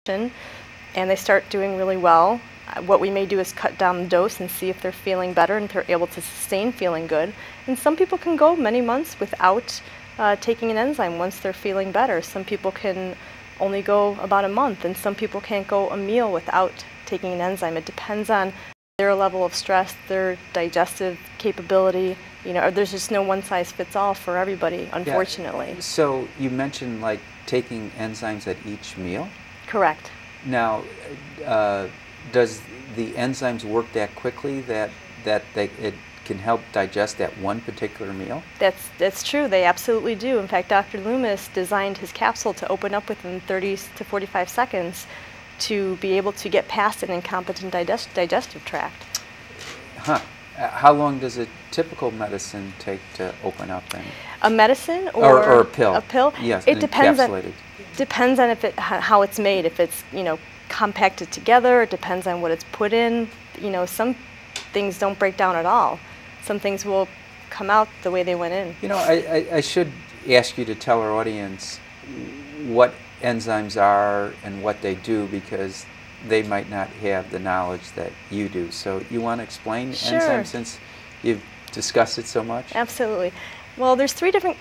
and they start doing really well, what we may do is cut down the dose and see if they're feeling better and if they're able to sustain feeling good. And some people can go many months without taking an enzyme once they're feeling better. Some people can only go about a month, and some people can't go a meal without taking an enzyme. It depends on their level of stress, their digestive capability. You know, there's just no one size fits all for everybody, unfortunately. Yeah. So you mentioned like taking enzymes at each meal? Correct. Now, does the enzymes work that quickly that it can help digest that one particular meal? That's true. They absolutely do. In fact, Dr. Loomis designed his capsule to open up within 30 to 45 seconds to be able to get past an incompetent digestive tract. Huh. How long does a typical medicine take to open up? A medicine or a pill? A pill? Yes, it depends on if how it's made. If it's, you know, compacted together, it depends on what it's put in. You know, some things don't break down at all. Some things will come out the way they went in. You know, I should ask you to tell our audience what enzymes are and what they do, because they might not have the knowledge that you do. So you want to explain enzymes since you've discussed it so much? Absolutely. Well, there's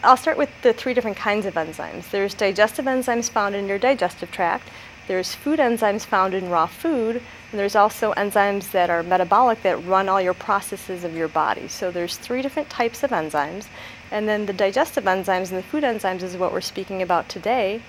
I'll start with the 3 different kinds of enzymes. There's digestive enzymes found in your digestive tract. There's food enzymes found in raw food, and there's also enzymes that are metabolic that run all your processes of your body. So there's 3 different types of enzymes, and then the digestive enzymes and the food enzymes is what we're speaking about today.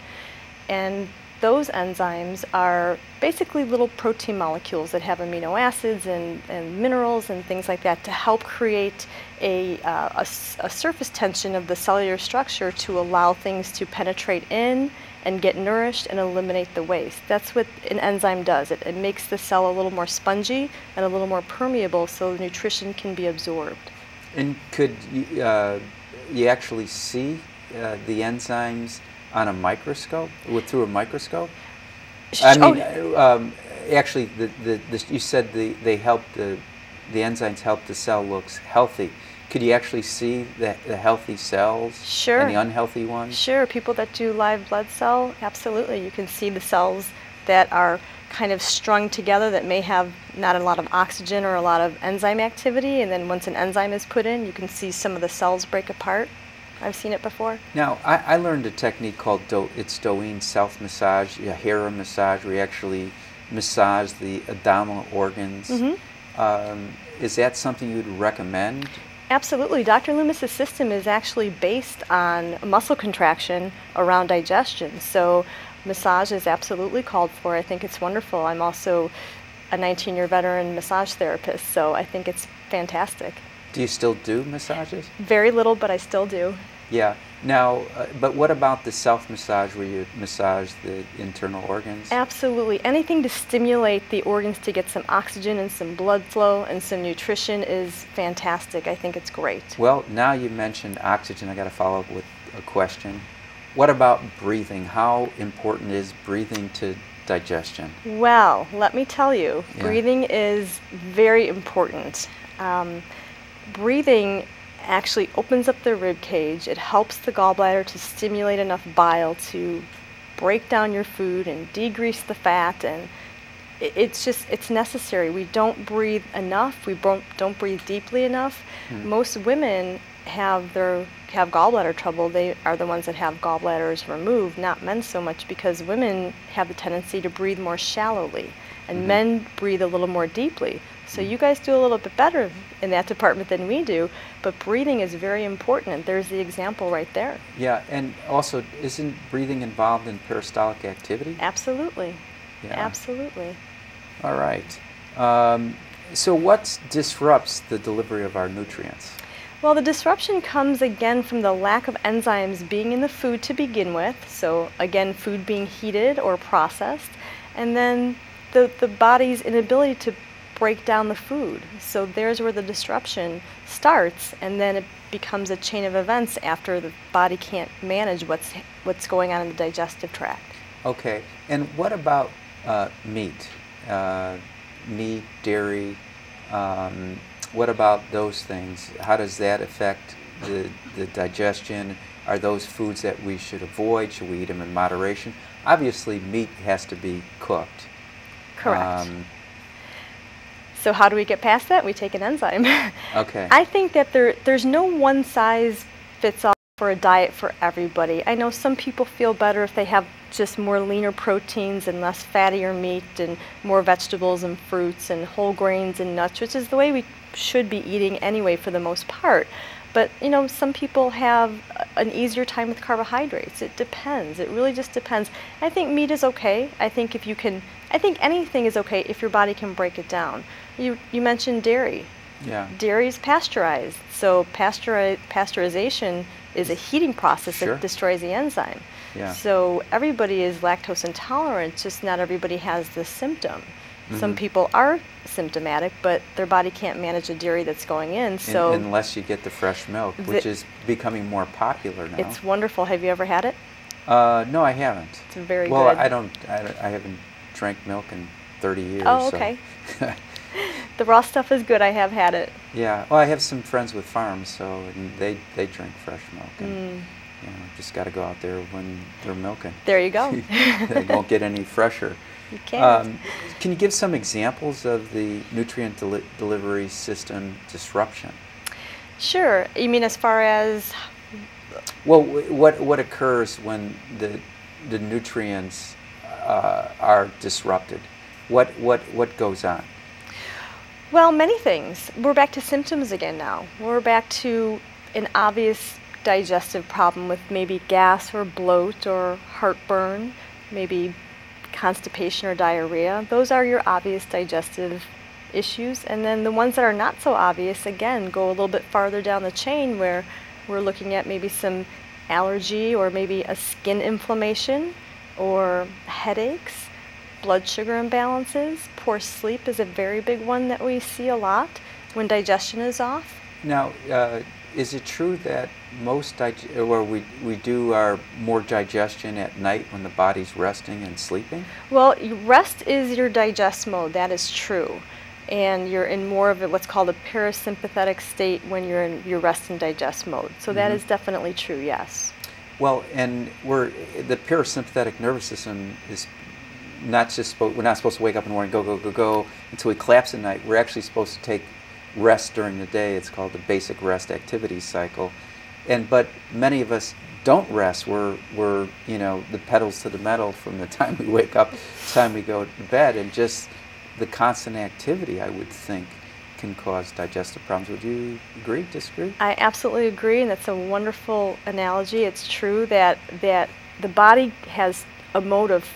And those enzymes are basically little protein molecules that have amino acids and minerals and things like that to help create a surface tension of the cellular structure to allow things to penetrate in and get nourished and eliminate the waste. That's what an enzyme does. It makes the cell a little more spongy and a little more permeable so the nutrition can be absorbed. And could you actually see the enzymes on a microscope, through a microscope? I mean, actually, you said they help the enzymes help the cell looks healthy. Could you actually see the healthy cells Sure. and the unhealthy ones? Sure. People that do live blood cell, absolutely. You can see the cells that are kind of strung together that may have not a lot of oxygen or a lot of enzyme activity, and then once an enzyme is put in, you can see some of the cells break apart. I've seen it before. Now, I learned a technique called Doene self-massage, a hair massage, where you actually massage the abdominal organs. Mm-hmm. Is that something you'd recommend? Absolutely. Dr. Loomis's system is actually based on muscle contraction around digestion. So massage is absolutely called for. I think it's wonderful. I'm also a 19-year veteran massage therapist, so I think it's fantastic. Do you still do massages? Very little, but I still do. Yeah. Now, but what about the self-massage where you massage the internal organs? Absolutely. Anything to stimulate the organs to get some oxygen and some blood flow and some nutrition is fantastic. I think it's great. Well, now you mentioned oxygen. I got to follow up with a question. What about breathing? How important is breathing to digestion? Well, let me tell you, breathing is very important. Breathing actually opens up the rib cage. It helps the gallbladder to stimulate enough bile to break down your food and degrease the fat, and it's necessary. We don't breathe enough. We don't breathe deeply enough. Most women have gallbladder trouble. They are the ones that have gallbladders removed, not men so much, because women have the tendency to breathe more shallowly, and men breathe a little more deeply. So you guys do a little bit better in that department than we do, but breathing is very important, and there's the example right there. Yeah, and also, isn't breathing involved in peristaltic activity? Absolutely. Yeah. Absolutely. All right. So what disrupts the delivery of our nutrients? Well, the disruption comes again from the lack of enzymes being in the food to begin with. So again, food being heated or processed, and then the body's inability to break down the food. So there's where the disruption starts, and then it becomes a chain of events after the body can't manage what's going on in the digestive tract. Okay, and what about meat? Meat, dairy, what about those things? How does that affect the digestion? are those foods that we should avoid? Should we eat them in moderation? Obviously, meat has to be cooked. Correct. So how do we get past that? We take an enzyme. Okay. I think that there's no one size fits all for a diet for everybody. I know some people feel better if they have just more leaner proteins and less fattier meat and more vegetables and fruits and whole grains and nuts, which is the way we should be eating anyway for the most part. But you know, some people have an easier time with carbohydrates. It depends. It really just depends. I think meat is okay. I think if you can, I think anything is okay if your body can break it down. You mentioned dairy. Yeah. Dairy is pasteurized, so pasteurization is a heating process Sure. that destroys the enzyme. Yeah. So everybody is lactose intolerant, just not everybody has this symptom. Some people are symptomatic, but their body can't manage the dairy that's going in. So unless you get the fresh milk, which is becoming more popular now. it's wonderful. Have you ever had it? No, I haven't. It's very well, good. I haven't drank milk in 30 years. Oh, okay. So. The raw stuff is good. I have had it. Yeah. Well, I have some friends with farms, so and they drink fresh milk, and you know, just got to go out there when they're milking. There you go. They won't get any fresher. You can't. Can you give some examples of the nutrient delivery system disruption? Sure. You mean as far as? Well, what occurs when the nutrients are disrupted? What goes on? Well, many things. We're back to symptoms again now. We're back to an obvious digestive problem with maybe gas or bloat or heartburn, maybe constipation or diarrhea. Those are your obvious digestive issues. And then the ones that are not so obvious, again, go a little bit farther down the chain where we're looking at maybe some allergy or maybe a skin inflammation or headaches, blood sugar imbalances. Poor sleep is a very big one that we see a lot when digestion is off. Now, is it true that most we do our more digestion at night when the body's resting and sleeping? Well, rest is your digest mode. That is true. And you're in more of what's called a parasympathetic state when you're in your rest and digest mode. So that is definitely true, yes. Well, and the parasympathetic nervous system is not just we're not supposed to wake up in the morning, go until we collapse at night. We're actually supposed to take rest during the day. It's called the basic rest activity cycle. But many of us don't rest. We're you know, the pedals to the metal from the time we wake up to the time we go to bed, and just the constant activity, I would think, can cause digestive problems. Would you agree, disagree? I absolutely agree, and that's a wonderful analogy. It's true that the body has a mode of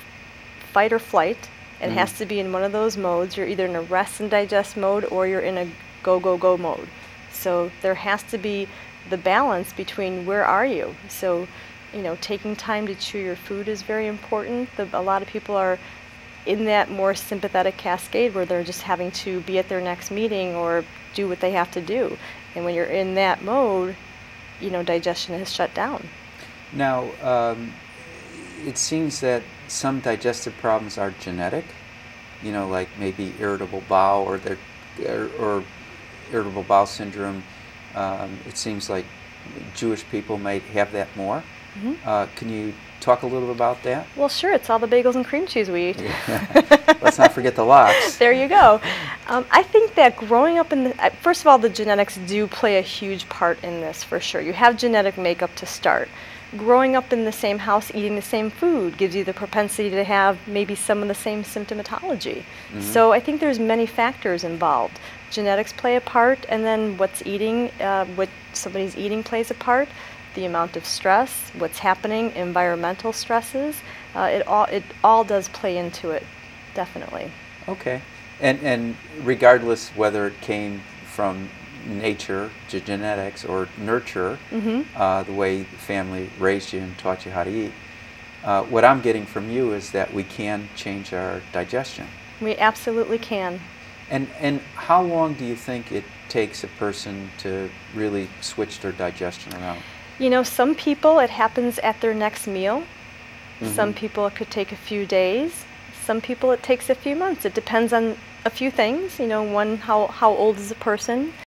fight or flight. It has to be in one of those modes. You're either in a rest and digest mode or you're in a go, go, go mode. So there has to be the balance between where are you. So, you know, taking time to chew your food is very important. A lot of people are in that more sympathetic cascade where they're just having to be at their next meeting or do what they have to do. And when you're in that mode, you know, digestion is shut down. Now, it seems that some digestive problems are genetic, you know, like maybe irritable bowel or irritable bowel syndrome. It seems like Jewish people might have that more. Can you talk a little bit about that? Well, sure. It's all the bagels and cream cheese we eat. Let's not forget the lox. There you go. I think that growing up in the, first of all, the genetics do play a huge part in this for sure. You have genetic makeup to start. Growing up in the same house, eating the same food gives you the propensity to have maybe some of the same symptomatology. So I think there's many factors involved. Genetics play a part, and then what somebody's eating plays a part. The amount of stress, what's happening, environmental stresses, it all does play into it, definitely. Okay, and regardless whether it came from nature, genetics, or nurture, the way the family raised you and taught you how to eat, what I'm getting from you is that we can change our digestion. We absolutely can. And how long do you think it takes a person to really switch their digestion around? You know, some people it happens at their next meal. Some people it could take a few days. Some people it takes a few months. It depends on a few things. You know, one, how old is a person?